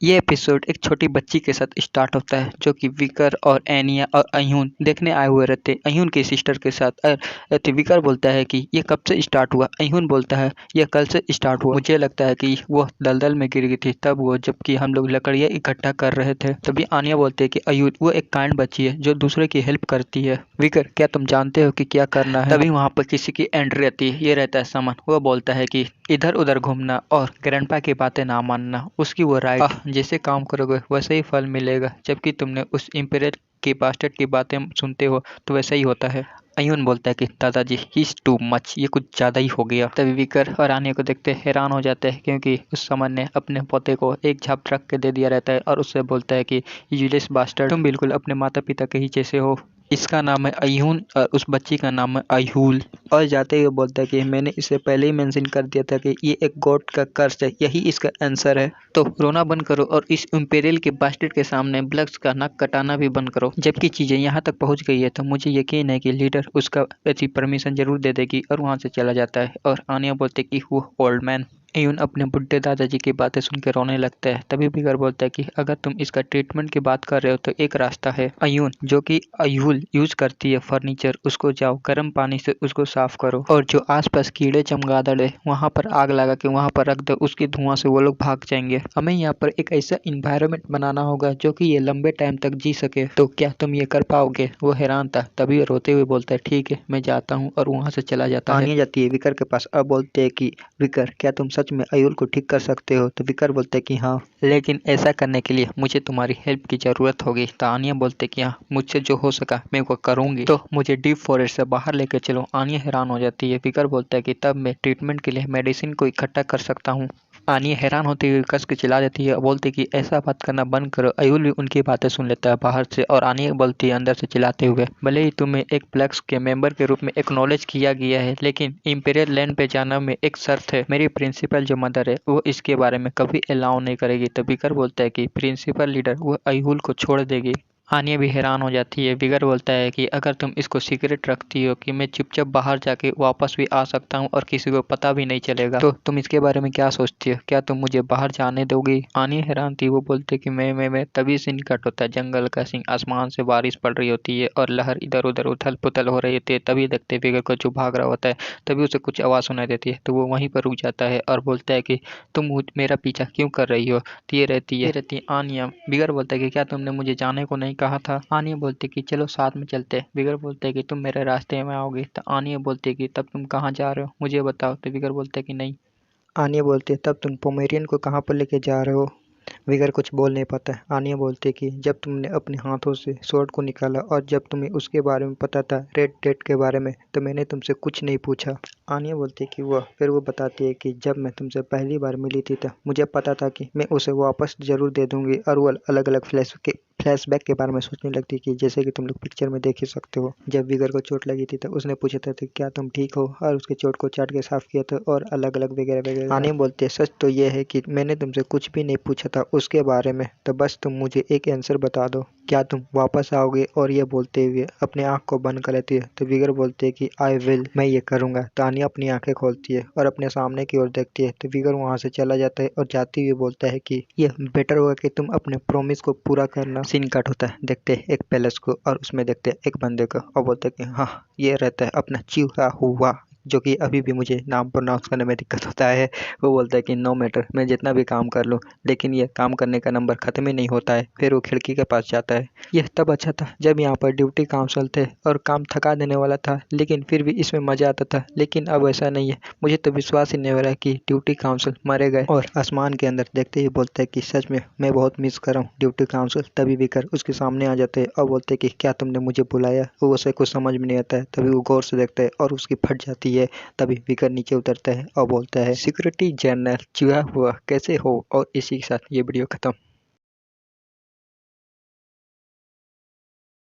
ये एपिसोड एक छोटी बच्ची के साथ स्टार्ट होता है जो कि विकर और एनिया और अयून देखने आए हुए रहते हैं अयून की सिस्टर के साथ। विकर बोलता है कि ये कब से स्टार्ट हुआ। अयून बोलता है ये कल से स्टार्ट हुआ। मुझे लगता है कि वो दलदल में गिर गई थी तब वो, जबकि हम लोग लकड़ियाँ इकट्ठा कर रहे थे। तभी आनिया बोलते है कि अयून वो एक काइंड बच्ची है जो दूसरे की हेल्प करती है। विकर क्या तुम जानते हो कि क्या करना है? तभी वहाँ पर किसी की एंट्री रहती है। ये रहता है समन। वो बोलता है कि इधर उधर घूमना और ग्रैंडपा की बातें ना मानना। उसकी वो राइट, जैसे काम करोगे वैसे ही फल मिलेगा। जबकि तुमने उस इम्पीरियल की बास्टर्ड की बातें सुनते हो तो वैसा ही होता है। अयून बोलता है कि दादाजी ही इज टू मच, ये कुछ ज्यादा ही हो गया। तभी विकर और आनिया को देखते हैरान हो जाते हैं क्योंकि उस समन ने अपने पोते को एक झाप रख के दे दिया रहता है और उससे बोलता है कि यूजलेस बास्टर्ड, तुम बिल्कुल अपने माता पिता के ही जैसे हो। इसका नाम है अयून और उस बच्ची का नाम है अयूल। और जाते हुए बोलता है कि मैंने इसे पहले ही मेंशन कर दिया था कि ये एक गॉड का कर्स है, यही इसका आंसर है। तो रोना बंद करो और इस इम्पेरियल के बास्टर्ड के सामने ब्लक्स का नाक कटाना भी बंद करो। जबकि चीजें यहाँ तक पहुँच गई है तो मुझे यकीन है कि लीडर उसका ऐसी परमिशन जरूर दे देगी और वहाँ से चला जाता है। और आनिया बोलते कि वो ओल्ड मैन। अयून अपने बुढ़े दादाजी की बातें सुन के रोने लगता है। तभी बिगर बोलता है कि अगर तुम इसका ट्रीटमेंट की बात कर रहे हो तो एक रास्ता है। अयून जो कि अयूल यूज करती है फर्नीचर, उसको जाओ गर्म पानी से उसको साफ करो और जो आसपास कीड़े चमगादड़ है वहाँ पर आग लगा के वहाँ पर रख दो। उसके धुआं से वो लोग भाग जाएंगे। हमें यहाँ पर एक ऐसा इन्वायरमेंट बनाना होगा जो कि ये लंबे टाइम तक जी सके। तो क्या तुम ये कर पाओगे? वो हैरान था। तभी रोते हुए बोलता है ठीक है मैं जाता हूँ और वहाँ से चला जाता है। आनिया जाती है विकर के पास। अब बोलते है कि विकर क्या तुम सच में अयूल को ठीक कर सकते हो? तो विकर बोलते कि हाँ, लेकिन ऐसा करने के लिए मुझे तुम्हारी हेल्प की जरूरत होगी। तो आनिया बोलते कि हाँ मुझसे जो हो सका मैं वो करूंगी, तो मुझे डीप फॉरेस्ट से बाहर लेकर चलो। आनिया हैरान हो जाती है। विकर बोलता है कि तब मैं ट्रीटमेंट के लिए मेडिसिन को इकट्ठा कर सकता हूँ। आनिया हैरान होती हुई कस के चिल्ला देती है और बोलती कि ऐसा बात करना बंद करो। अयूल भी उनकी बातें सुन लेता है बाहर से और आनिया बोलती है अंदर से चिल्लाते हुए, भले ही तुम्हें एक प्लक्स के मेंबर के रूप में एक्नॉलेज किया गया है लेकिन इंपीरियल लैंड पे जाना में एक शर्त है। मेरी प्रिंसिपल जो मदर है वो इसके बारे में कभी अलाउ नहीं करेगी। तो बिकर बोलता है कि प्रिंसिपल लीडर वो अयूल को छोड़ देगी। आनिया भी हैरान हो जाती है। बिगर बोलता है कि अगर तुम इसको सीक्रेट रखती हो कि मैं चुपचाप बाहर जाके वापस भी आ सकता हूँ और किसी को पता भी नहीं चलेगा, तो तुम इसके बारे में क्या सोचती हो? क्या तुम मुझे बाहर जाने दोगी? आनिया हैरान थी। वो बोलते कि मैं तभी सीन कट होता है। जंगल का सीन, आसमान से बारिश पड़ रही होती है और लहर इधर उधर उथल पुथल हो रही होती है। तभी देखते बिगर को जो भाग रहा होता है तभी उसे कुछ आवाज़ सुनाई देती है तो वो वहीं पर रुक जाता है और बोलता है कि तुम मेरा पीछा क्यों कर रही हो? तो ये रहती है आनिया। बिगर बोलता है कि क्या तुमने मुझे जाने को नहीं कहा था? आनिया बोलती कि चलो साथ में चलते हैं। बिगर बोलते कि तुम मेरे रास्ते में आओगे। तो आनिया बोलती कि तब तुम कहाँ जा रहे हो मुझे बताओ। तो बिगर बोलते कि नहीं। आनिया बोलती है तब तुम पोमेरियन को कहाँ पर लेके जा रहे हो? विगर कुछ बोल नहीं पाता है। आनिया बोलती कि जब तुमने अपने हाथों से स्वॉर्ड को निकाला और जब तुम्हें उसके बारे में पता था, रेड डेड के बारे में, तो मैंने तुमसे कुछ नहीं पूछा। आनिया बोलती कि फिर वो बताती है कि जब मैं तुमसे पहली बार मिली थी तो मुझे पता था कि मैं उसे वापस ज़रूर दे दूंगी। और वो अलग अलग फ्लैशबैक के बारे में सोचने लगती कि जैसे कि तुम लोग पिक्चर में देख ही सकते हो, जब विगर को चोट लगी थी तो उसने पूछा था कि क्या तुम ठीक हो, और उसके चोट को चाट के साफ किया था और अलग अलग वगैरह वगैरह। आनिया बोलती है सच तो ये है कि मैंने तुमसे कुछ भी नहीं पूछा था उसके बारे में, तो बस तुम मुझे एक आंसर बता दो, क्या तुम वापस आओगे? और ये बोलते हुए अपने आँख को बंद कर लेती है। तो विगर बोलते है कि आई विल, मैं ये करूँगा। तो आनिया अपनी आंखें खोलती है और अपने सामने की ओर देखती है। तो विगर वहाँ से चला जाता है और जाते हुए बोलता है कि ये बेटर होगा कि तुम अपने प्रॉमिस को पूरा करना। सीन कट होता है। देखते हैं एक पैलेस को और उसमें देखते हैं एक बंदे को और बोलते हैं कि हाँ ये रहता है अपना चिहुआ हुआ, जो कि अभी भी मुझे नाम प्रोनाउंस करने में दिक्कत होता है। वो बोलता है कि नो मैटर, मैं जितना भी काम कर लूँ लेकिन ये काम करने का नंबर ख़त्म ही नहीं होता है। फिर वो खिड़की के पास जाता है। यह तब अच्छा था जब यहाँ पर ड्यूटी काउंसिल थे और काम थका देने वाला था लेकिन फिर भी इसमें मज़ा आता था, लेकिन अब ऐसा नहीं है। मुझे तो विश्वास ही नहीं हो रहा है कि ड्यूटी काउंसिल मरे गए। और आसमान के अंदर देखते ही बोलता है कि सच में मैं बहुत मिस कर रहा हूँ ड्यूटी काउंसिल। तभी विकर उसके सामने आ जाते हैं और बोलते हैं कि क्या तुमने मुझे बुलाया? वो उसे कुछ समझ में नहीं आता है। तभी वो गौर से देखता है और उसकी फट जाती है। तभी विकर नीचे उतरता है और बोलता है सिक्योरिटी जनरल चूहा हुआ कैसे हो? और इसी के साथ ये वीडियो खत्म।